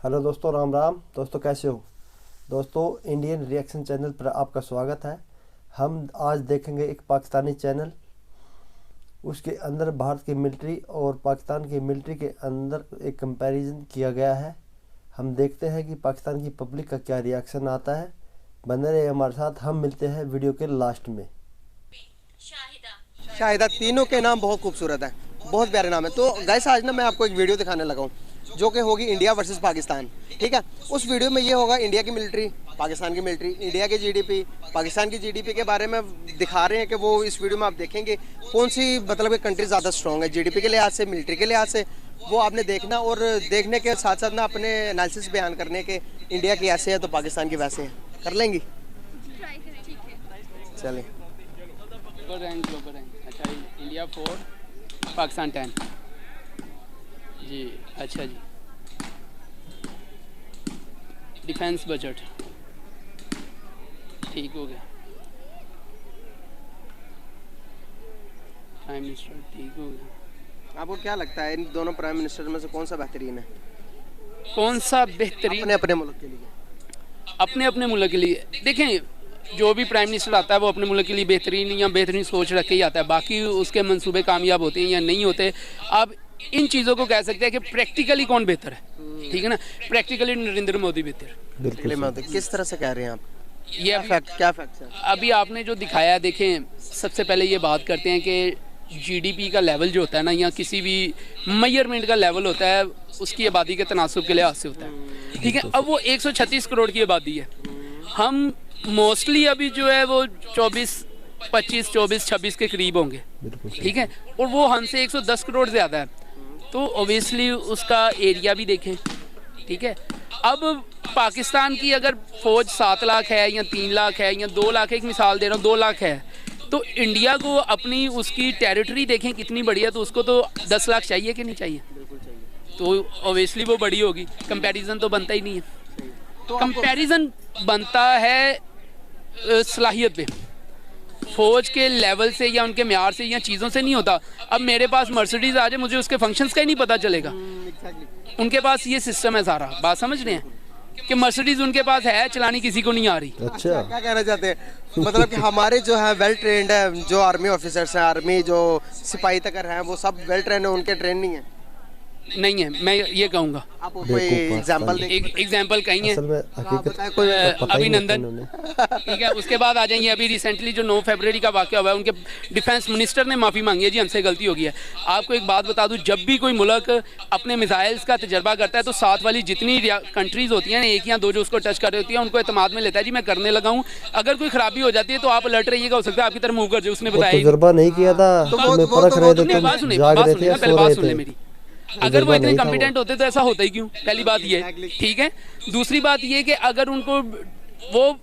Hello दोस्तों, राम राम। दोस्तों कैसे हो? दोस्तों, इंडियन रिएक्शन चैनल पर आपका स्वागत है। हम आज देखेंगे एक पाकिस्तानी चैनल, उसके अंदर भारत की मिलिट्री और पाकिस्तान की मिलिट्री के अंदर एक कंपैरिजन किया गया है। हम देखते हैं कि पाकिस्तान की पब्लिक का क्या रिएक्शन आता है। बने रहिए हमारे साथ। हम मिलते हैं वीडियो के लास्ट में। शाहिदा, तीनों के नाम बहुत खूबसूरत है, बहुत प्यारे नाम है। तो गाइस, आज ना मैं आपको एक वीडियो दिखाने लगा हूँ जो कि होगी इंडिया वर्सेस पाकिस्तान। ठीक है, उस वीडियो में ये होगा इंडिया की मिलिट्री, पाकिस्तान की मिलिट्री, इंडिया के जीडीपी, पाकिस्तान की जीडीपी के बारे में दिखा रहे हैं कि वो इस वीडियो में आप देखेंगे कौन सी मतलब कंट्री ज़्यादा स्ट्रॉन्ग है जीडीपी के लिहाज से, मिलिट्री के लिहाज से। वो आपने देखना और देखने के साथ साथ ना अपने एनालिसिस बयान करने के इंडिया की ऐसे है तो पाकिस्तान की वैसे है। कर लेंगी? चलें। अच्छा, इंडिया 4 पाकिस्तान 10 जी। अच्छा जी, डिफेंस बजट ठीक हो गया, प्राइम मिनिस्टर ठीक हो गया। आपको क्या लगता है इन दोनों प्राइम मिनिस्टर में से कौन सा बेहतरीन है? कौन सा बेहतरीन? अपने अपने मुल्क के लिए। अपने अपने मुल्क के लिए देखें, जो भी प्राइम मिनिस्टर आता है वो अपने मुल्क के लिए बेहतरीन सोच रख के ही आता है। बाकी उसके मंसूबे कामयाब होते हैं या नहीं होते, आप इन चीज़ों को कह सकते हैं कि प्रैक्टिकली कौन बेहतर है। ठीक है ना, प्रैक्टिकली नरेंद्र मोदी बेहतर। बिल्कुल। किस तरह से कह रहे हैं आप? ये क्या फैक्ट है? अभी आपने जो दिखाया, देखें, सबसे पहले ये बात करते हैं कि जीडीपी का लेवल जो होता है ना, या किसी भी मेजरमेंट का लेवल होता है, उसकी आबादी के तनासुब के लिहाज से होता है। ठीक है, अब वो 136 करोड़ की आबादी है। हम मोस्टली अभी जो है वो 24-26 के करीब होंगे। ठीक है, और वो हमसे 110 करोड़ ज़्यादा है, तो ओबियसली उसका एरिया भी देखें। ठीक है, अब पाकिस्तान की अगर फौज 7 लाख है या 3 लाख है या 2 लाख है, एक मिसाल दे रहा हूँ, 2 लाख है, तो इंडिया को अपनी उसकी टेरिटरी देखें कितनी बड़ी है, तो उसको तो 10 लाख चाहिए कि नहीं चाहिए? तो ओबियसली वो बड़ी होगी। कंपैरिजन तो बनता ही नहीं है। तो कंपैरिजन बनता है सलाहियत पे, फौज के लेवल से या उनके म्यार से या चीज़ों से नहीं होता। अब मेरे पास मर्सिडीज आ जाए, मुझे उसके फंक्शंस का ही नहीं पता चलेगा। उनके पास ये सिस्टम है सारा। बात समझ रहे हैं कि मर्सिडीज उनके पास है, चलानी किसी को नहीं आ रही। अच्छा, क्या कहना चाहते हैं? मतलब कि हमारे जो है वेल ट्रेंड है, जो आर्मी ऑफिसर्स हैं, आर्मी जो सिपाही तक हैं, वो सब वेल ट्रेंड है, उनके ट्रेन नहीं है? नहीं है, मैं ये कहूँगा। आप कोई एग्जांपल दें? एक एग्जांपल कहीं है, अभिनंदन। ठीक है, उसके बाद आ जाएंगे अभी रिसेंटली जो 9 फरवरी का वाक़या हुआ है, उनके डिफेंस मिनिस्टर ने माफ़ी मांगी है, जी हमसे गलती हो गई है। आपको एक बात बता दूं, जब भी कोई मुल्क अपने मिसाइल्स का तजर्बा करता है तो साथ वाली जितनी कंट्रीज़ होती हैं, 1 या 2 जो उसको टच कर रही होती हैं, उनको एतमाद में लेता है, जी मैं करने लगा हूँ, अगर कोई खराबी हो जाती है तो आप अलर्ट रहिएगा, हो सकता है आपकी तरफ मूव कर जाए। उसने बताया तजर्बा नहीं किया था, बात सुने मेरी। अगर वो इतने कॉम्पिटेंट होते तो ऐसा होता ही क्यों? पहली बात ये। ठीक है, दूसरी बात ये कि अगर उनको वो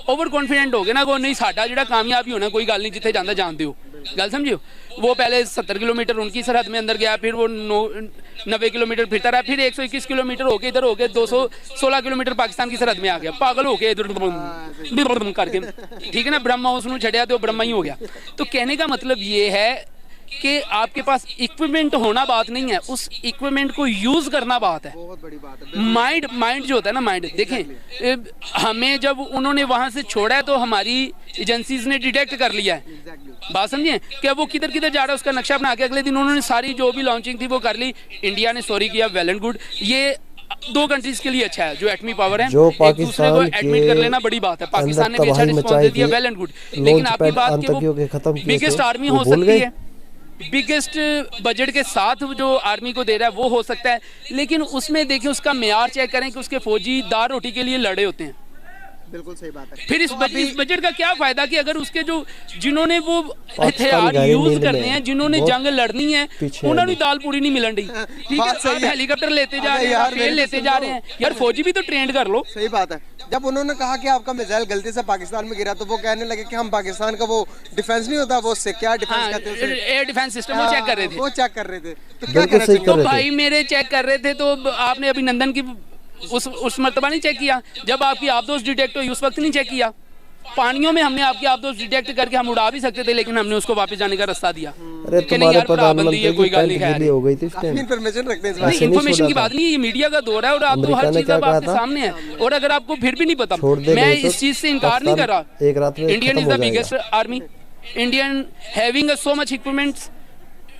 ओवर कॉन्फिडेंट हो गए ना, वो नहीं साडा जिहड़ा कामयाबी होना कोई गल नहीं, जिथे जांदा जानते हो, गल समझियो। वो पहले 70 किलोमीटर उनकी सरहद में अंदर गया, फिर वो 90 किलोमीटर फिरता रहा, फिर 121 किलोमीटर होके इधर हो गए, 216 किलोमीटर पाकिस्तान की सरहद में आ गया, पागल हो गए इधर करके। ठीक है ना, ब्रह्मा उसने छड़िया तो ब्रह्मा ही हो गया। तो कहने का मतलब ये है कि आपके पास इक्विपमेंट होना बात नहीं है, उस इक्विपमेंट को यूज करना बात है। बहुत बड़ी बात है। माइंड जो होता है ना, माइंड देखें, हमें जब उन्होंने वहां से छोड़ा है तो हमारी एजेंसीज ने डिटेक्ट कर लिया है। बात समझिए कि वो किधर किधर जा रहा है, उसका नक्शा बना के अगले दिन उन्होंने सारी जो भी लॉन्चिंग थी वो कर ली। इंडिया ने सॉरी किया, वेल एंड गुड। ये 2 कंट्रीज के लिए अच्छा है, जो एटमी पावर है, एक दूसरे को एडमिट कर लेना बड़ी बात है। पाकिस्तान ने भी अच्छा रिस्पॉन्स दे दिया, वेल एंड गुड। लेकिन आपकी बात कि वो बिगेस्ट आर्मी हो सकती है, बिगेस्ट बजट के साथ जो आर्मी को दे रहा है वो हो सकता है, लेकिन उसमें देखिए उसका मेयार चेक करें कि उसके फौजी दाल रोटी के लिए लड़े होते हैं। बिल्कुल सही बात है। फिर इस बजट का क्या फायदा कि अगर उसके जो जिन्होंने वो हथियार यूज करने हैं, जिन्होंने जंग लड़नी है, उन्होंने दाल पूरी नहीं मिलन रही। ठीक है, आप हेलीकॉप्टर लेते जा रहे हैं, ट्रेन लेते जा रहे हैं, यार फौजी भी तो ट्रेंड कर लो। सही बात है। जब उन्होंने कहा कि आपका मिसाइल गलती से पाकिस्तान में गिरा, तो वो कहने लगे कि हम पाकिस्तान का वो डिफेंस नहीं होता, वो उससे क्या डिफेंस कहते हैं, एयर डिफेंस सिस्टम, वो चेक कर रहे थे। वो चेक कर रहे थे, तो क्या कहना चाहिए? तो भाई मेरे चेक कर रहे थे, तो आपने अभिनंदन की उस मर्तबा नहीं चेक किया, जब आपकी आप दोस्त डिटेक्ट हुई उस वक्त नहीं चेक किया। पानियों में हमने आपके आप दोस्त डिटेक्ट करके हम उड़ा भी सकते थे, लेकिन हमने उसको वापस जाने का रास्ता दिया। अरे कि नहीं तुम्हारे यार प्रधानमंत्री है, कोई की गल नहीं टेंट है। गिली हो गई थी इस टाइम। इन्फॉर्मेशन रखते हैं इस ऐसे बारे नहीं इन्फॉर्मेशन छोड़ा की था। बात नहीं है, ये मीडिया का दौर है और आप तो अमेरिका हर ने चीज क्या अब कहा आपके था? सामने है। और अगर आपको फिर भी नहीं पता, छोड़ दे मैं गई तो इस चीज से इनकार नहीं कर रहा। एक रात में इंडियन खत्म इज हो द जाएगा। Biggest army, Indian having so much equipments,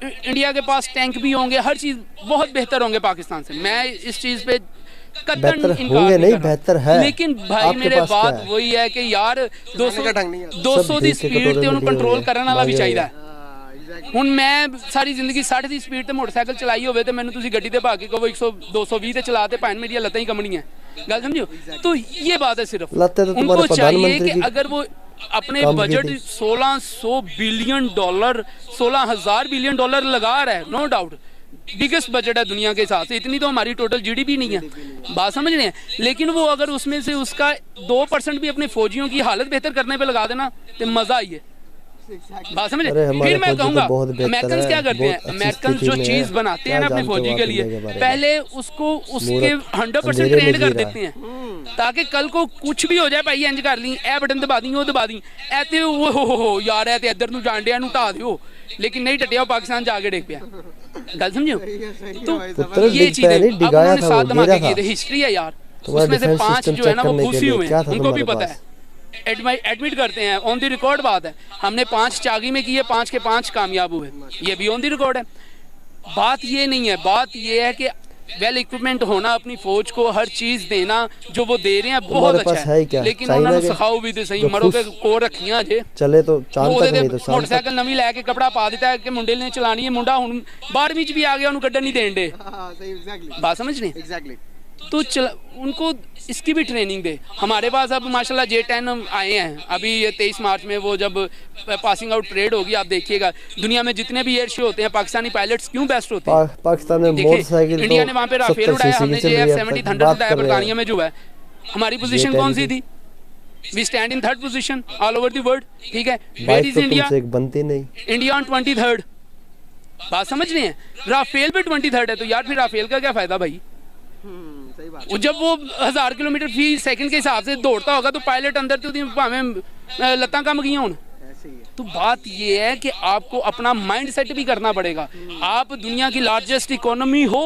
India के पास टैंक भी होंगे, हर चीज बहुत बेहतर होंगे पाकिस्तान से। मैं इस चीज पे कतई बेहतर इनकार होंगे नहीं, कर रहा। बेहतर है। लेकिन भाई आपके मेरे पास क्या बात है? वही है कि यार चलाने का ढंग नहीं है। 200 सब ਦੀ देख के स्पीड कटोरे ਤੇ ਉਹਨੂੰ में लिए ਕੰਟਰੋਲ हुए ਕਰਨ ਵਾਲਾ ਵੀ मांगे ਚਾਹੀਦਾ हुए। ਹੈ। ਹੁਣ ਮੈਂ ਸਾਰੀ ਜ਼ਿੰਦਗੀ 60 ਦੀ ਸਪੀਡ ਤੇ ਮੋਟਰਸਾਈਕਲ ਚਲਾਈ ਹੋਵੇ ਤੇ ਮੈਨੂੰ ਤੁਸੀਂ ਗੱਡੀ ਤੇ ਭਾ ਕੇ ਕਹੋ 100 220 ਤੇ ਚਲਾ ਤੇ ਭਾਵੇਂ ਮੇਰੀਆਂ ਲੱਤਾਂ ਹੀ ਕੰਬਣੀਆਂ, ਗੱਲ समझो। तो ये बात है सिर्फ लगता है तो उनको तुम्हारे चाहिए प्रधानमंत्री कि की अगर वो अपने काम की बजट थी। 1600 बिलियन डॉलर 16,000 बिलियन डॉलर लगा रहा है, नो डाउट बिगेस्ट बजट है दुनिया के हिसाब से, इतनी तो हमारी टोटल जीडीपी नहीं है, बात समझ रहे हैं। लेकिन वो अगर उसमें से उसका 2% भी अपने फौजियों की हालत बेहतर करने पे लगा देना तो मजा आई है, बात समझे। अरे हमारे फिर मैं फौजी तो कहूंगा बहुत बेहतर अमेरिकन है, क्या करते बहुत हैं, अच्छी अमेरिकन स्थिति जो में चीज है। बनाते हैं क्या ना अपने जानते हो फौजी आप के इंडिया लिए, के बारे में? पहले उसको उसके मूर्ख 100% अंधेरे में ट्रेंड जी कर रहा देते हैं, ताकि कल को कुछ भी हो जाए भाई इंज कर ली, ए बटन दबा दी, वो दबा दी, ऐते हो यार ऐ ते इधर नु जान दिया नु ढा दियो, लेकिन नहीं टटिया पाकिस्तान जाके डिग पिया, गल समझो। तो पुत्र ये डिग चीज पाया है, नहीं, अब डिगाया उन्होंने था, 7 वो धमाके गिरा किए था। थे, हिस्ट्री है यार। तुम्हारा उसमें से डिफेंस 5 सिस्टम जो है ना चेक वो करने के खुशी लिए हुए, क्या था उनको भी तुम्हारे पता पास? है, एडमिट करते हैं, ऑन द रिकॉर्ड बात है। हमने 5 चागी में किए, 5 के 5 कामयाब हुए, ये भी ऑन द रिकॉर्ड है। बात ये नहीं है, बात ये है कि वेल इक्विपमेंट होना, अपनी फौज को हर चीज देना जो वो दे रहे हैं बहुत तुम्हारे अच्छा पास है क्या? लेकिन चाइना उन्होंने के सिखाओ भी तो सही, जो मरो के खुश को रखियां जे चले तो चांद तक नहीं तो शाम तक। मोटरसाइकिल नवी लैके कपड़ा पा दिता है कि मुंडे ने चलानी है, मुंडा हुन 12वीं च भी आ गया, उन्होंने कड्डन नहीं देन दे, बात समझ नहीं। एग्जैक्टली। तो उनको इसकी भी ट्रेनिंग दे। हमारे पास अब माशाल्लाह J-10 आए हैं, अभी ये 23 मार्च में वो जब पासिंग आउट परेड होगी, आप देखिएगा दुनिया में जितने भी एयर शो होते हैं पाकिस्तानी पायलट्स क्यों बेस्ट होते हैं। पाकिस्तान में देखिए, मोटरसाइकिल इंडिया ने वहाँ पे राफेल उड़ाया, हमने JF-70 थंडर उड़ाया बरतानिया में जो है, हमारी पोजीशन कौन सी थी? We stand in 3rd position all over the world, ठीक है। Where is India? एक बनती नहीं, इंडिया ऑन 23rd, बात समझ रहे हैं। राफेल पे 23rd है, तो यार फिर राफेल का क्या फायदा भाई? सही बात। वो जब वो 1000 किलोमीटर फी सेकंड के हिसाब से दौड़ता होगा तो पायलट अंदर तो भावें लत्तां कम गई होन। ऐसे ही है। तो बात ये है कि आपको अपना माइंड सेट भी करना पड़ेगा। आप दुनिया की लार्जेस्ट इकोनॉमी हो,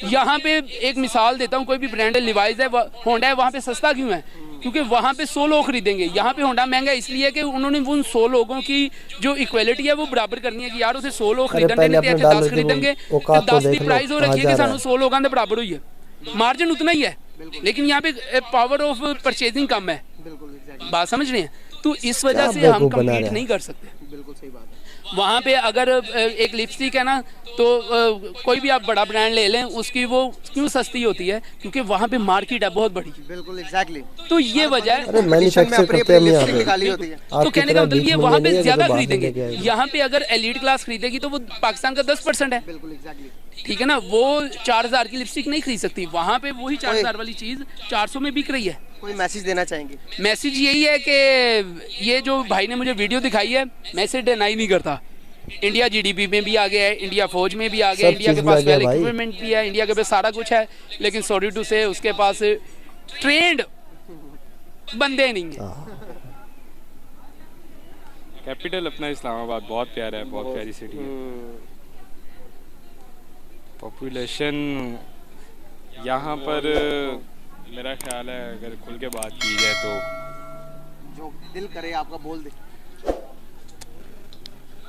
यहाँ पे एक मिसाल देता हूँ, कोई भी ब्रांड है, लिवाइज है, होंडा है, वहाँ पे सस्ता क्यों है? क्योंकि वहाँ पे 100 लोग खरीदेंगे, यहाँ पे होंडा महंगा इसलिए कि उन्होंने उन 100 लोगों की जो इक्वालिटी है वो बराबर करनी है कि यार उसे 100 लोग खरीदने पहले अपने 10 डॉलर की खरीदेंगे, औकात तो 10 देख की लो, प्राइस हो कहाँ रखी है जा कि रहा सानू है। 100 लोगों के बराबर हुई है, मार्जिन उतना ही है, लेकिन यहाँ पे पावर ऑफ परचेजिंग कम है, बिल्कुल एग्जैक्टली। बात समझ रहे हैं। तो इस वजह क्या से हम बेवकूफ बना कम्पीट रहे हैं? नहीं कर सकते। बिल्कुल सही बात है। वहाँ पे अगर एक लिपस्टिक है ना, तो कोई भी आप बड़ा ब्रांड ले लें, उसकी वो क्यों सस्ती होती है? क्योंकि वहाँ पे मार्केट है बहुत बड़ी, बिल्कुल एग्जैक्टली। तो ये वजह है। अरे मैन्युफैक्चर करते हम यहाँ पे। निकाली होती है। तो कहने का मतलब ये वहाँ पे ज्यादा बाहर से खरीदेंगे, लेके आएंगे। यहाँ पे अगर एलीट क्लास खरीदेगी तो वो पाकिस्तान का 10% है, बिल्कुल एग्जैक्टली। ठीक है ना। वो 4000 की लिपस्टिक नहीं खरीद सकती, वहाँ पे वही 4000 वाली चीज 400 में बिक रही है। कोई मैसेज देना चाहेंगे? मैसेज यही है कि ये जो भाई ने मुझे वीडियो दिखाई है, मैसेज डिनाई नहीं करता। इंडिया जीडीपी में भी आ गया है, इंडिया फौज में भी आ गया, सब इंडिया के चीज़ में पास आ गया वेल भाई। इक्विपमेंट भी है, इंडिया के पास सारा कुछ है, लेकिन सॉरी टू से उसके पास ट्रेंड बंदे नहीं है। कैपिटल अपना इस्लामाबाद बहुत प्यारा है, बहुत प्यारी सिटी है। पॉपुलेशन यहाँ पर मेरा ख्याल है अगर खुल के बात की जाए तो जो दिल करे आपका बोल दे।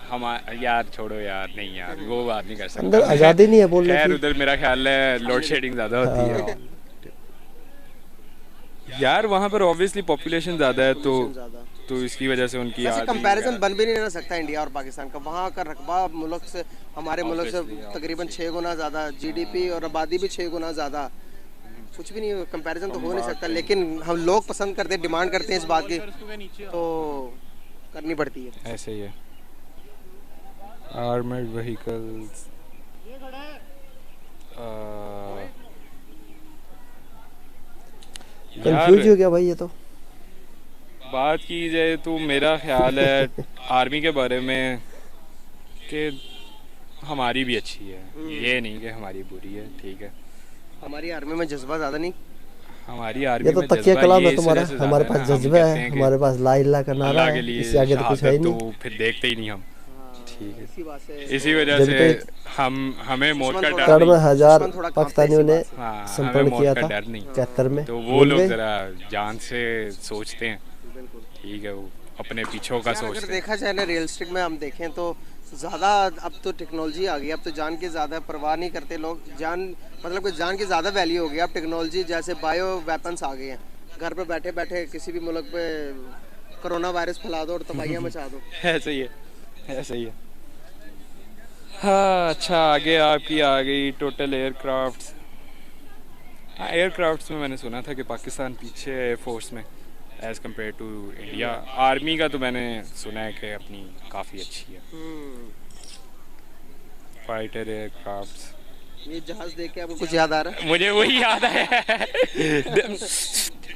हम यार छोड़ो यार, नहीं यार वो बात नहीं कर सकते। अंदर आज़ादी नहीं है बोलने खैर की। उधर मेरा ख्याल है लोड शेडिंग ज़्यादा होती है यार वहाँ पर ऑब्वियसली पॉपुलेशन ज़्यादा है तो इसकी वजह से उनकी वैसे आदमी कंपैरिजन बन भी नहीं रह सकता इंडिया और पाकिस्तान का। वहाँ का रकबा मुल्क से, हमारे मुल्क से तकरीबन 6 गुना ज़्यादा, जीडीपी और आबादी भी 6 गुना ज़्यादा। कुछ भी नहीं, कंपैरिजन तो हो नहीं सकता, लेकिन हम लोग पसंद करते हैं, डिमांड करते हैं इस बात की, तो करनी पड़ती है। ऐसे ही है। आर्मर्ड व्हीकल्स कंफ्यूज हो गया भाई ये तो। बात की जाए तो मेरा ख्याल है आर्मी के बारे में कि हमारी भी अच्छी है, ये नहीं कि हमारी बुरी है, ठीक है। हमारी आर्मी में जज्बा ज़्यादा नहीं, हमारी आर्मी ये तो में तकिया जज्बा कलाम ये है इस तुम्हारा, वजह से हमारे ज़्यादा पास है ना, हम जज्बा कहते है, हैं कि हमारे पास ला इलाहा का नारा अल्लाह है, के लिए इससे आगे तो कुछ है ही शहादत, नहीं। तो फिर देखते ही नहीं हम। ठीक है, इसी बात से इसी वजह जब से तो हमें मौत का दुश्मन डर तिरानवे नहीं। हजार दुश्मन थोड़ा कांपता है पाकिस्तानियों इसी ने बात से। हाँ, हमें संपन्न मौत किया का था डर नहीं। 71 में, तो वो भूल लोग गए। जरा जान से सोचते हैं। ठीक है, वो अपने पीछों का यार अगर सोचते हैं। देखा जाए ना रियलिस्टिक में हम देखें तो ज़्यादा अब तो टेक्नोलॉजी आ गई, अब तो जान की ज़्यादा परवाह नहीं करते लोग, जान मतलब कि जान की ज़्यादा वैल्यू हो गई। अब टेक्नोलॉजी जैसे बायो वेपन्स आ गए हैं, घर पे बैठे बैठे किसी भी मुल्क पे कोरोना वायरस फैला दो और तबाहियाँ मचा दो। ऐसे ही है, ऐसे ही है। हाँ अच्छा, आगे आपकी आ गई टोटल एयरक्राफ्ट। हाँ, एयरक्राफ्ट्स में मैंने सुना था कि पाकिस्तान पीछे है एयरफोर्स में as compare to India. Army का तो मैंने सुना है कि अपनी काफ़ी अच्छी है। Fighter aircrafts. ये जहाज देख के आपको कुछ याद आ रहा है? मुझे वही याद है,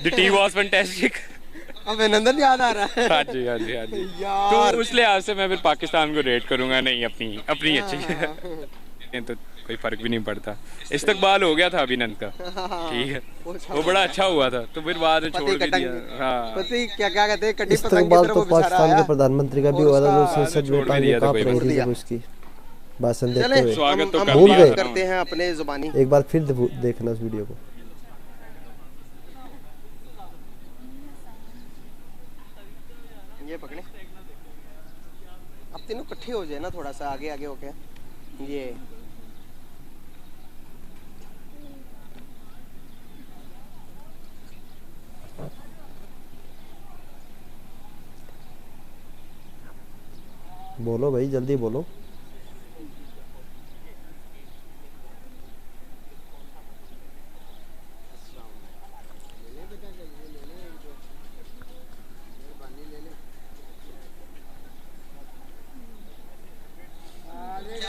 द टी वॉज फैंटास्टिक। अभिनंदन याद आ रहा है। हाँ जी, हाँ जी, हाँ जी। यार तो उस लिहाज से मैं फिर पाकिस्तान को रेट करूंगा, नहीं अपनी अपनी अच्छी है। तो कोई फर्क भी नहीं पड़ता। इस्तकबाल हो गया था अभिनंदन का, ठीक है, वो बड़ा अच्छा हुआ था। तो फिर बाद में छोड़ भी दिया। हाँ, पति क्या क्या कहते हैं, कटी पतंग की इस्तकबाल तरह तो वो बेचारा पाकिस्तान के आया। प्रधानमंत्री का भी और हुआ था, जो उसका संसद छोड़ में भी टांगे दिया था कांप कोई रही थी दिया। जब उसकी भाषण देते चले हुए। स्वागत तो हम कर भूल दिया गए। था ना। करते हैं अपने जुबानी। एक बार फिर देखना उस वीडियो को। ये पकड़े, अब तीनों इकट्ठे हो जाए ना, थोड़ा सा आगे आगे होके ये बोलो भाई, जल्दी बोलो।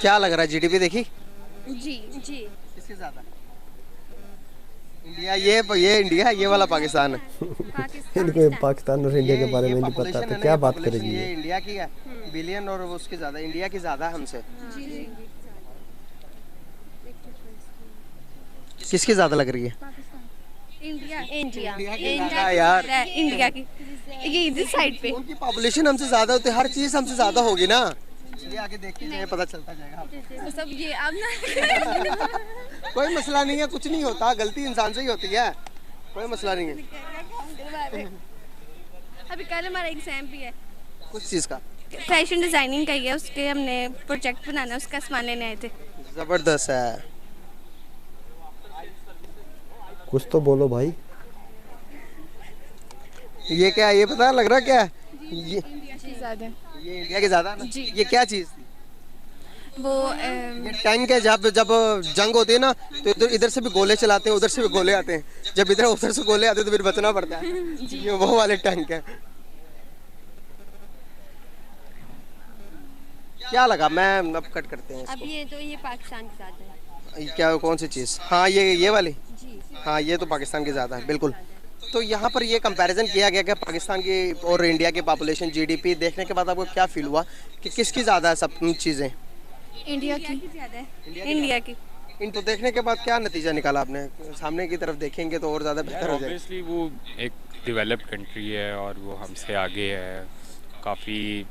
क्या लग रहा है जीडीपी देखी जी जी किसके ज्यादा? इंडिया, ये इंडिया, ये वाला पाकिस्तान है। इनको पाकिस्तान और इंडिया के बारे में नहीं पता, population तो है ना, क्या ये बात population करेगी ये ये? इंडिया की है बिलियन, और वो उसके ज्यादा, इंडिया की ज्यादा है हमसे। किसकी ज्यादा लग रही है? इंडिया इंडिया ज्यादा यार। इंडिया की ये इधर साइड पे उनकी पॉपुलेशन हमसे ज्यादा होती है, हर चीज हमसे ज्यादा होगी ना। चलिए आगे देखते जाए, पता चलता जाएगा आपको। सब ये अब ना कोई मसला नहीं है, कुछ नहीं होता, गलती इंसान से ही होती है, कोई मसला नहीं है। अभी कल हमारा एग्जाम भी है, कुछ चीज का फैशन डिजाइनिंग का ही है, उसके हमने प्रोजेक्ट बनाना है, उसका सामान लेने आए थे। जबरदस्त है। कुछ तो बोलो भाई। ये क्या है, ये पता लग रहा क्या है? ये ज्यादा ये इंडिया के ज्यादा ना? जी। ये क्या चीज थी? वो ये टैंक है, जब जब जंग होती है ना तो इधर इधर से भी गोले चलाते हैं, उधर से भी गोले आते हैं, जब इधर उधर से गोले आते हैं तो फिर बचना पड़ता है। ये वो वाले टैंक है। क्या लगा, मैं अब कट करते हैं अब इसको। ये तो ये पाकिस्तान के साथ है ये क्या, कौन सी चीज? हाँ ये वाली, जी। हाँ ये तो पाकिस्तान की ज़्यादा है बिल्कुल। तो यहाँ पर ये कंपैरिजन किया गया कि पाकिस्तान की और इंडिया की पॉपुलेशन, जीडीपी देखने के बाद आपको क्या फील हुआ कि किसकी ज़्यादा है सब चीज़ें? इंडिया की ज्यादा है, इंडिया की। इन तो देखने के बाद क्या नतीजा निकाला आपने? सामने की तरफ देखेंगे तो और ज़्यादा बेहतर हो जाएगा। ऑब्वियसली वो एक डेवलप्ड कंट्री है और वो हमसे आगे है काफ़ी।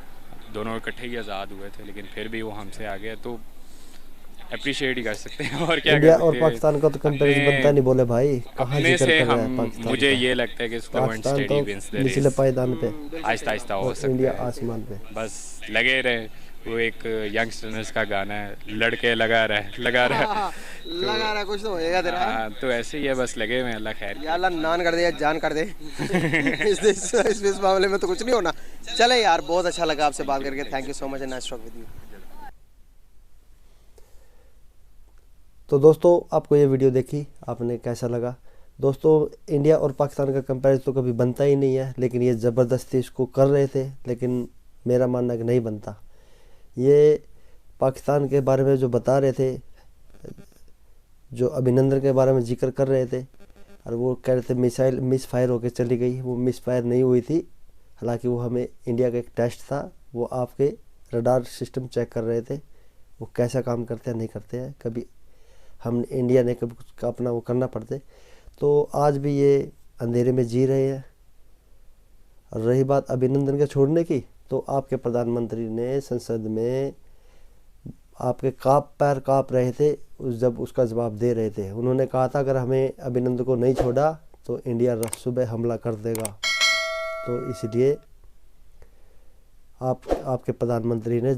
दोनों इकट्ठे ही आज़ाद हुए थे, लेकिन फिर भी वो हमसे आगे है, तो अप्रिशिएट ही कर सकते हैं। और क्या इंडिया कर और सकते हैं। पाकिस्तान का तो कंपैरिजन अपने- बनता नहीं, बोले भाई कहाँ अपने जिक्र से कर रहा है हम, पाकिस्तान मुझे का? ये लगता है कि स्लो एंड पाकिस्तान स्टेडी तो विंस द निचले रेस। पायदान पे, आहिस्ता आहिस्ता हो और सकता इंडिया है, आसमान पे। बस लगे रहे। वो एक यंगस्टर्स का गाना है, लड़के लगा रहे लगा रहे। लगा रहा कुछ तो होएगा तेरा। हाँ, तो ऐसे ही है, बस लगे हुए हैं, अल्लाह खैर। या अल्लाह नान कर दे या जान कर दे। इस मामले में तो कुछ नहीं होना। चले यार, बहुत अच्छा लगा आपसे बात करके, thank you so much and nice talk with you. तो दोस्तों, आपको ये वीडियो देखी, आपने कैसा लगा? दोस्तों, इंडिया और पाकिस्तान का कंपैरिजन तो कभी बनता ही नहीं है, लेकिन ये ज़बरदस्ती इसको कर रहे थे, लेकिन मेरा मानना है कि नहीं बनता। ये पाकिस्तान के बारे में जो बता रहे थे, जो अभिनंदन के बारे में जिक्र कर रहे थे, और वो कह रहे थे मिसाइल मिस फायर होकर चली गई, वो मिस फायर नहीं हुई थी। हालांकि वो हमें इंडिया का एक टेस्ट था, वो आपके रडार सिस्टम चेक कर रहे थे, वो कैसा काम करते हैं नहीं करते हैं। कभी हम इंडिया ने कभी कुछ अपना वो करना पड़ते। तो आज भी ये अंधेरे में जी रहे हैं। और रही बात अभिनंदन के छोड़ने की, तो आपके प्रधानमंत्री ने संसद में आपके पैर काँप रहे थे जब उसका जवाब दे रहे थे। उन्होंने कहा था अगर हमें अभिनंदन को नहीं छोड़ा तो इंडिया सुबह हमला कर देगा। तो इसलिए आपके प्रधानमंत्री ने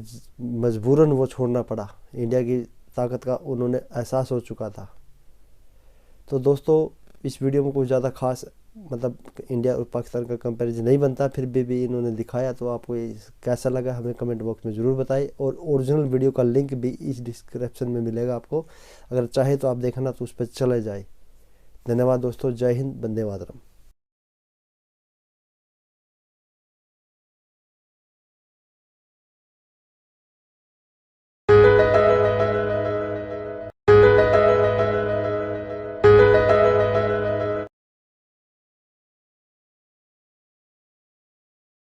मजबूरन वो छोड़ना पड़ा। इंडिया की ताकत का उन्होंने एहसास हो चुका था। तो दोस्तों इस वीडियो में कुछ ज़्यादा खास मतलब इंडिया और पाकिस्तान का कंपैरिजन नहीं बनता, फिर भी इन्होंने दिखाया। तो आपको ये कैसा लगा हमें कमेंट बॉक्स में ज़रूर बताएं। और ओरिजिनल वीडियो का लिंक भी इस डिस्क्रिप्शन में मिलेगा आपको, अगर चाहे तो आप देखना तो उस पर चले जाए। धन्यवाद दोस्तों, जय हिंद, वंदे मातरम।